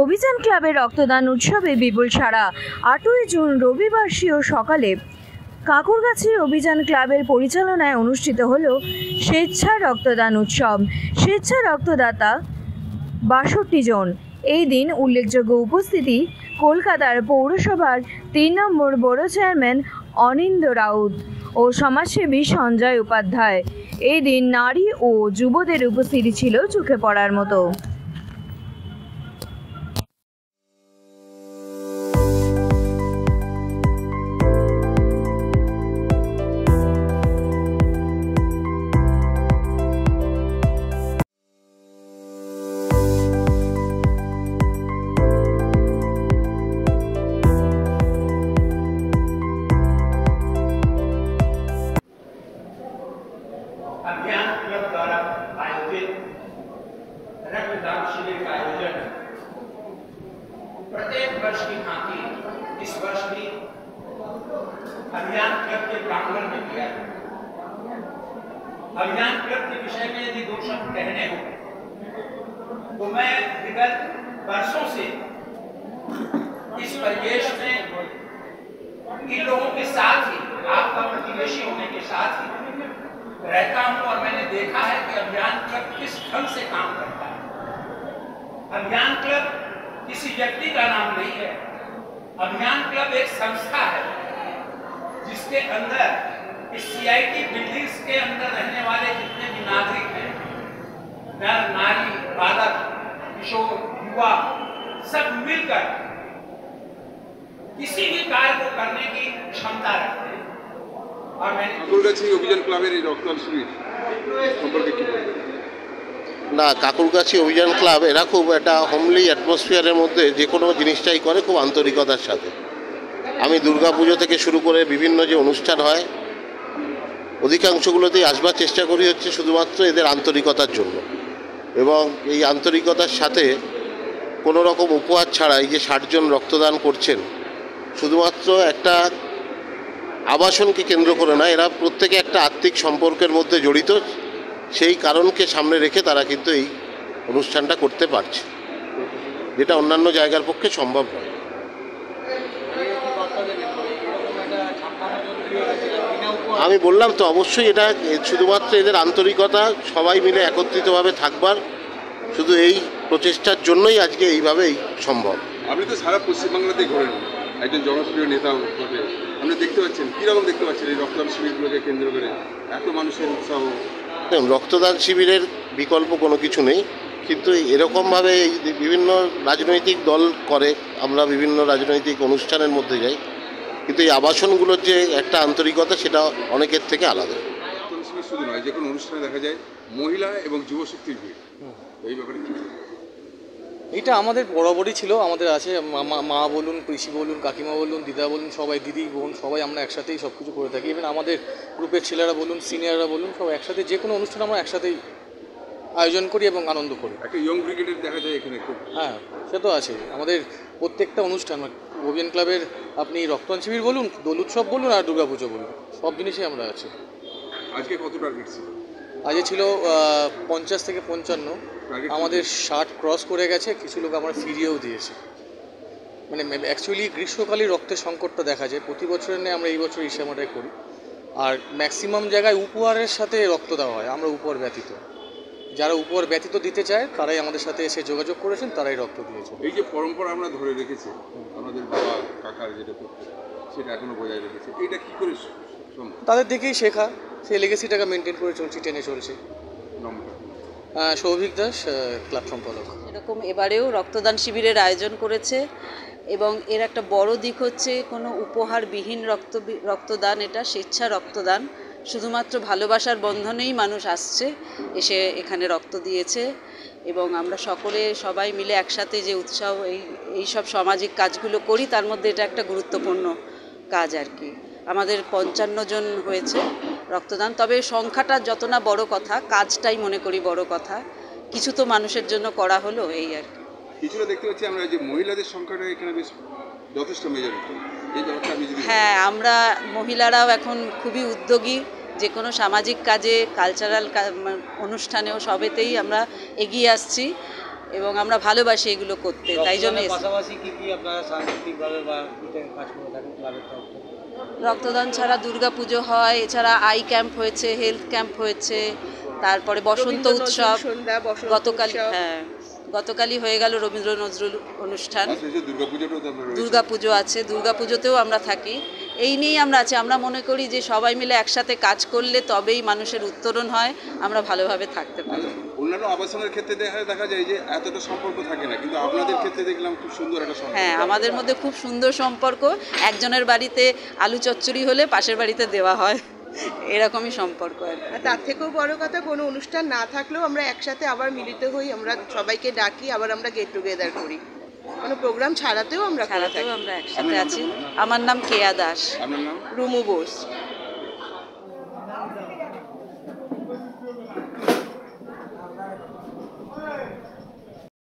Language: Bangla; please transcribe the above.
অভিযান ক্লাবের রক্তদান উৎসবে বিপুল সাড়া। 8ই জুন রবিবাসীয় সকালে কাকুরগাছির অভিযান ক্লাবের পরিচালনায় অনুষ্ঠিত হল স্বেচ্ছা রক্তদান উৎসব। স্বেচ্ছা রক্তদাতা 62 জন। এই দিন উল্লেখযোগ্য উপস্থিতি কলকাতার পৌরসভার 3 নম্বর বড় চেয়ারম্যান অনিন্দ্য রাউত ও সমাজসেবী সঞ্জয় উপাধ্যায়। এই দিন নারী ও যুবদের উপস্থিতি ছিল চোখে পড়ার মতো। अभियान क्लब द्वारा आयोजित रक्तदान शिविर का आयोजन प्रत्येक वर्ष की भांति इस वर्ष भी अभियान क्लब के प्रांगण में किया। अभियान क्लब के विषय में यदि दो शब्द कहने हो तो मैं विगत वर्षों से इस परिवेश में इन लोगों के साथ ही, आपका प्रतिवेशी होने के साथ ही रहता हूं और मैंने देखा है कि अभियान क्लब किस ढंग से काम करता है। अभियान क्लब किसी व्यक्ति का नाम नहीं है। अभियान क्लब एक संस्था है जिसके अंदर इस सीआईटी बिल्डिंग्स के अंदर रहने वाले जितने भी नागरिक हैं, नर नारी बालक किशोर युवा, सब मिलकर किसी भी कार्य को करने की क्षमता रखते हैं। কাকুরগাছি অভিযান ক্লাবের এই রক্তদান শিবির সম্পর্কে কি বলবেন? না, কাকুরগাছি অভিযান ক্লাব এরা খুব একটা হোমলি অ্যাটমসফিয়ারের মধ্যে যে কোনো জিনিসটাই করে খুব আন্তরিকতার সাথে। আমি দুর্গাপুজো থেকে শুরু করে বিভিন্ন যে অনুষ্ঠান হয় অধিকাংশগুলোতেই আসবার চেষ্টা করি হচ্ছে শুধুমাত্র এদের আন্তরিকতার জন্য, এবং এই আন্তরিকতার সাথে কোনো রকম উপহার ছাড়া এই যে 60 জন রক্তদান করছেন শুধুমাত্র একটা আবাসনকে কেন্দ্র করে না, এরা প্রত্যেকে একটা আত্মিক সম্পর্কের মধ্যে জড়িত। সেই কারণকে সামনে রেখে তারা কিন্তু এই অনুষ্ঠানটা করতে পারছে, যেটা অন্যান্য জায়গার পক্ষে সম্ভব নয়। আমি বললাম তো, অবশ্যই এটা শুধুমাত্র এদের আন্তরিকতা, সবাই মিলে একত্রিতভাবে থাকবার শুধু এই প্রচেষ্টার জন্যই আজকে এইভাবেই সম্ভব। আপনি তো সারা পশ্চিমবাংলাতেই ঘোরেন, একজন জনপ্রিয় নেতা বটে। আপনি দেখতে পাচ্ছেন, কীরকম দেখতে পাচ্ছেন এই রক্তদান শিবিরগুলোকে কেন্দ্র করে এত মানুষের উৎসাহ? রক্তদান শিবিরের বিকল্প কোনো কিছু নেই, কিন্তু এরকমভাবে বিভিন্ন রাজনৈতিক দল করে, আমরা বিভিন্ন রাজনৈতিক অনুষ্ঠানের মধ্যে যাই, কিন্তু এই আবাসনগুলোর যে একটা আন্তরিকতা সেটা অনেকের থেকে আলাদা। রক্তদান শিবির শুধু নয়, যে কোনো অনুষ্ঠানে দেখা যায় মহিলা এবং যুবশক্তির ভিড়, এই ব্যাপারে কি? এটা আমাদের বরাবরই ছিল, আমাদের আছে। মা বলুন, পিসি বলুন, কাকিমা বলুন, দিদা বলুন, সবাই, দিদি বোন, সবাই আমরা একসাথেই সব কিছু করে থাকি। ইভেন আমাদের গ্রুপের ছেলেরা বলুন, সিনিয়ররা বলুন, সব একসাথে যে কোনো অনুষ্ঠান আমরা একসাথেই আয়োজন করি এবং আনন্দ করি। একটা ইয়ং ব্রিগেডের দেখা যায় এখানে খুব। হ্যাঁ, সে তো আছে। আমাদের প্রত্যেকটা অনুষ্ঠান অভিযান ক্লাবের, আপনি রক্তদান শিবির বলুন, দোল উৎসব বলুন, আর দুর্গাপুজো বলুন, সব জিনিসই আমরা আছি। আজকে কত টার্গেট ছিল? আজকে ছিল 50 থেকে 55। আমাদের 60 ক্রস করে গেছে, কিছু লোক আমরা ফিরিয়েও দিয়েছি। মানে অ্যাকচুয়ালি গ্রীষ্মকালীন রক্তের সংকটটা দেখা যায় প্রতি বছরের নেই, আমরা এই বছর ইসামাটাই করি। আর ম্যাক্সিমাম জায়গায় উপহারের সাথে রক্ত দেওয়া হয়, আমরা উপহার ব্যতীত। যারা উপহার ব্যতীত দিতে চায় তারাই আমাদের সাথে এসে যোগাযোগ করেছেন, তারাই রক্ত দিয়েছে। এই যে পরম্পরা আমরা ধরে রেখেছি, আমাদের বাবা কাকার যেটা করতে, সেটা এখনো বজায় রেখেছে, এটা কী করে সম্ভব? তাদের দেখেই শেখা, সেই লেগেসিটাকে মেনটেন করে চলছি, টেনে চলছে। সৌভিক দাস, ক্লাব সম্পাদক। এরকম এবারেও রক্তদান শিবিরের আয়োজন করেছে, এবং এর একটা বড় দিক হচ্ছে কোনো উপহারবিহীন রক্তদান। এটা স্বেচ্ছা রক্তদান, শুধুমাত্র ভালোবাসার বন্ধনেই মানুষ আসছে, এসে এখানে রক্ত দিয়েছে। এবং আমরা সবাই মিলে একসাথে যে উৎসাহ এই সব সামাজিক কাজগুলো করি, তার মধ্যে এটা একটা গুরুত্বপূর্ণ কাজ আর কি। আমাদের 55 জন হয়েছে রক্তদান, তবে সংখ্যাটা যত না বড় কথা, কাজটাই মনে করি বড় কথা। কিছু তো মানুষের জন্য করা হলো, এই আর কি। কিছুটা দেখতে পাচ্ছি আমরা যে মহিলাদের সংখ্যাটা এখানে বেশ যথেষ্ট মেজরিটি। এই ব্যাপারটা আমি যদি হ্যাঁ, আমরা মহিলারাও এখন খুবই উদ্যোগী, যে কোনো সামাজিক কাজে, কালচারাল অনুষ্ঠানেও সবেতেই আমরা এগিয়ে আসছি। এবং আমরা ভালোবাসি এগুলো করতে, তাই জন্য এসেছি। পাশাপাশি কি কি আপনারা সাংস্কৃতিকভাবে বা কাজ করে থাকেন ক্লাবের তরফ থেকে? রক্তদান ছাড়া দুর্গাপুজো হয়, এছাড়া আই ক্যাম্প হয়েছে, হেলথ ক্যাম্প হয়েছে, তারপরে বসন্ত উৎসব গতকালই হয়ে গেল রবীন্দ্র নজরুল অনুষ্ঠান, দুর্গাপুজোটাও তো আপনারা দুর্গাপুজো আছে, দুর্গাপুজোতেও আমরা থাকি। এই নিয়েই আমরা আছি। আমরা মনে করি যে সবাই মিলে একসাথে কাজ করলে তবেই মানুষের উত্তরণ হয়, আমরা ভালোভাবে থাকতে পারি। অন্যান্য আবাসনের ক্ষেত্রে দেখা যায় যে এতটা সম্পর্ক থাকে না, কিন্তু আপনাদের ক্ষেত্রে দেখলাম খুব সুন্দর একটা সম্পর্ক। হ্যাঁ, আমাদের মধ্যে খুব সুন্দর সম্পর্ক। একজনের বাড়িতে আলু চচ্চড়ি হলে পাশের বাড়িতে দেওয়া হয়, এরকমই সম্পর্ক আর কি। আর তার থেকেও বড় কথা, কোনো অনুষ্ঠান না থাকলেও আমরা একসাথে আবার মিলিত হই, আমরা সবাইকে ডাকি, আবার আমরা গেট টুগেদার করি। কোনো প্রোগ্রাম ছাড়াতেও আমরা একসাথে আছি। আমার নাম কেয়া দাস। আপনার নাম? রুমু বোস।